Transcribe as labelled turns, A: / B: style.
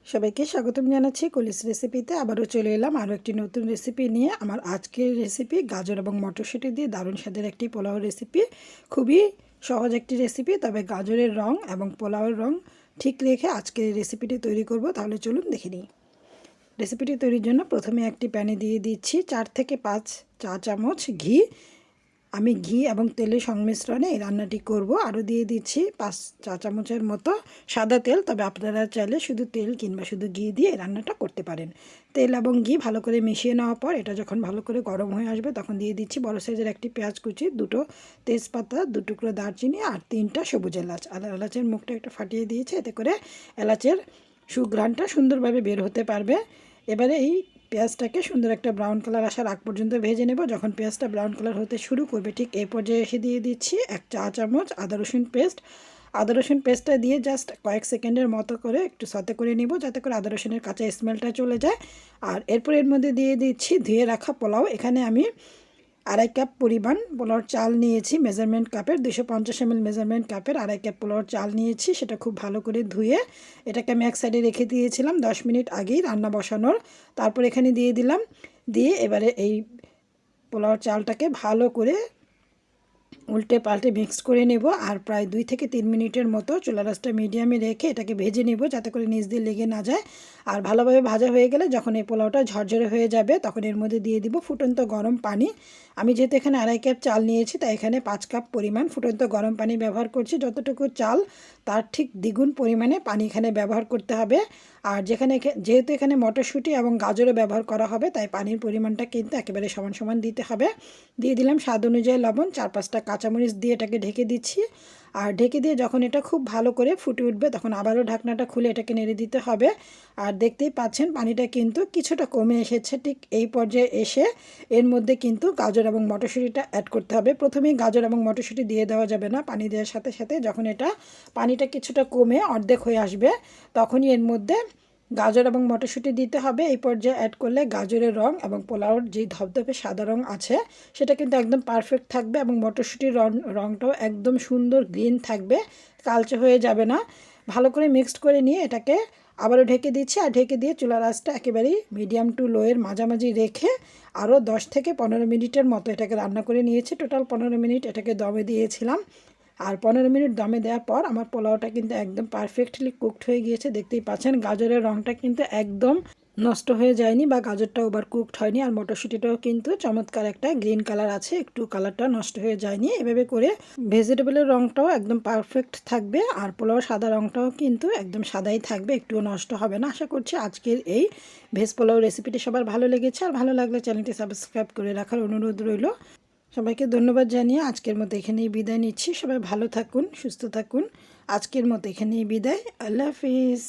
A: সবাইকে স্বাগতম জানাচ্ছি কলিস রেসিপিতে। আবারও চলে এলাম আরও একটি নতুন রেসিপি নিয়ে। আমার আজকের রেসিপি গাজর এবং মটরশুঁটি দিয়ে দারুণ স্বাদের একটি পোলাও রেসিপি। খুবই সহজ একটি রেসিপি, তবে গাজরের রং এবং পোলাওয়ের রং ঠিক রেখে আজকের এই রেসিপিটি তৈরি করব। তাহলে চলুন দেখে নিই। রেসিপিটি তৈরির জন্য প্রথমে একটি প্যানে দিয়ে দিচ্ছি 4 থেকে 5 চা চামচ ঘি। আমি ঘি এবং তেলের সংমিশ্রণে এই রান্নাটি করব। আরও দিয়ে দিচ্ছি 5 চা চামচের মতো সাদা তেল, তবে আপনারা চাইলে শুধু তেল কিংবা শুধু ঘি দিয়ে এই রান্নাটা করতে পারেন। তেল এবং ঘি ভালো করে মিশিয়ে নেওয়ার পর এটা যখন ভালো করে গরম হয়ে আসবে তখন দিয়ে দিচ্ছি বড় সাইজের একটি পেঁয়াজ কুচি, 2টো তেজপাতা, 2 টুকরো দারচিনি আর 3টা সবুজ এলাচ। আর এলাচের মুখটা একটু ফাটিয়ে দিয়েছে, এতে করে এলাচের সুঘ্রাণটা সুন্দরভাবে বের হতে পারবে। এবারে এই পেঁয়াজটাকে সুন্দর একটা ব্রাউন কালার আসার আগ পর্যন্ত ভেজে নেব। যখন পেঁয়াজটা ব্রাউন কালার হতে শুরু করবে ঠিক এই পর্যায়ে এসে দিয়ে দিচ্ছি 1 চা চামচ আদা রসুন পেস্ট। আদা রসুন পেস্টটা দিয়ে জাস্ট কয়েক সেকেন্ডের মতো করে একটু সতে করে নিব, যাতে করে আদা রসুনের কাঁচা স্মেলটা চলে যায়। আর এরপর এর মধ্যে দিয়ে দিচ্ছি ধুয়ে রাখা পোলাও। এখানে আমি 2.5 কাপ পরিমাণ পোলাওর চাল নিয়েছি, মেজারমেন্ট কাপের 250 ml মেজারমেন্ট কাপের 2.5 কাপ পোলাওর চাল নিয়েছি। সেটা খুব ভালো করে ধুয়ে এটাকে আমি এক সাইডে রেখে দিয়েছিলাম 10 মিনিট আগেই রান্না বসানোর। তারপর এখানে দিয়ে দিলাম, দিয়ে এবারে এই পোলাওর চালটাকে ভালো করে উল্টে পাল্টে মিক্সড করে নেব। আর প্রায় 2 থেকে 3 মিনিটের মতো চুলা রাসটা মিডিয়ামে রেখে এটাকে ভেজে নেব, যাতে করে নিচ দিয়ে লেগে না যায়। আর ভালোভাবে ভাজা হয়ে গেলে যখন এই পোলাওটা ঝরঝরে হয়ে যাবে তখন এর মধ্যে দিয়ে দিব ফুটন্ত গরম পানি। আমি যেহেতু এখানে 2.5 কাপ চাল নিয়েছি তাই এখানে 5 কাপ পরিমাণ ফুটন্ত গরম পানি ব্যবহার করছি। যতটুকু চাল তার ঠিক দ্বিগুণ পরিমাণে পানি এখানে ব্যবহার করতে হবে। আর যেহেতু এখানে মটরশুঁটি এবং গাজরও ব্যবহার করা হবে তাই পানির পরিমাণটা কিন্তু একেবারে সমান সমান দিতে হবে। দিয়ে দিলাম স্বাদ অনুযায়ী লবণ, 4-5টা কাঁচামরিচ দিয়ে এটাকে ঢেকে দিচ্ছি। আর ঢেকে দিয়ে যখন এটা খুব ভালো করে ফুটে উঠবে তখন আবারও ঢাকনাটা খুলে এটাকে নেড়ে দিতে হবে। আর দেখতেই পাচ্ছেন পানিটা কিন্তু কিছুটা কমে এসেছে। ঠিক এই পর্যায়ে এসে এর মধ্যে কিন্তু গাজর এবং মটরশুঁটিটা অ্যাড করতে হবে। প্রথমেই গাজর এবং মটরশুঁটি দিয়ে দেওয়া যাবে না, পানি দেওয়ার সাথে সাথে যখন পানিটা কিছুটা কমে অর্ধেক হয়ে আসবে তখনই এর মধ্যে গাজর এবং মটরশুঁটি দিতে হবে। এই পর্যায়ে অ্যাড করলে গাজরের রং এবং পোলাওর যে ধবধবে সাদা রং আছে সেটা কিন্তু একদম পারফেক্ট থাকবে এবং মটরশুঁটির রংটাও একদম সুন্দর গ্রিন থাকবে, কালচে হয়ে যাবে না। ভালো করে মিক্সড করে নিয়ে এটাকে আবারও ঢেকে দিচ্ছি। আর ঢেকে দিয়ে চুলার আঁচটা একেবারেই মিডিয়াম টু লোয়ের মাঝামাঝি রেখে আরও 10 থেকে 15 মিনিটের মতো এটাকে রান্না করে নিয়েছি। টোটাল 15 মিনিট এটাকে দমে দিয়েছিলাম। আর 15 মিনিট দমে দেওয়ার পর আমার পোলাওটা কিন্তু একদম পারফেক্টলি কুকড হয়ে গিয়েছে। দেখতেই পাচ্ছেন গাজরের রংটা কিন্তু একদম নষ্ট হয়ে যায়নি বা গাজরটা ওভার কুকড হয়নি। আর মটরশুঁটিটাও কিন্তু চমৎকার একটা গ্রিন কালার আছে, একটু কালারটা নষ্ট হয়ে যায়নি। এভাবে করে ভেজিটেবলের রংটাও একদম পারফেক্ট থাকবে আর পোলাও সাদা রংটাও কিন্তু একদম সাদাই থাকবে, একটুও নষ্ট হবে না। আশা করছি আজকের এই ভেজ পোলাও রেসিপিটি সবার ভালো লেগেছে। আর ভালো লাগলে চ্যানেলটি সাবস্ক্রাইব করে রাখার অনুরোধ রইল। সবাইকে ধন্যবাদ জানিয়ে আজকের মতো এখানেই বিদায় নিচ্ছি। সবাই ভালো থাকুন, সুস্থ থাকুন। আজকের মতো এখানেই বিদায়। আল্লাহ হাফিজ।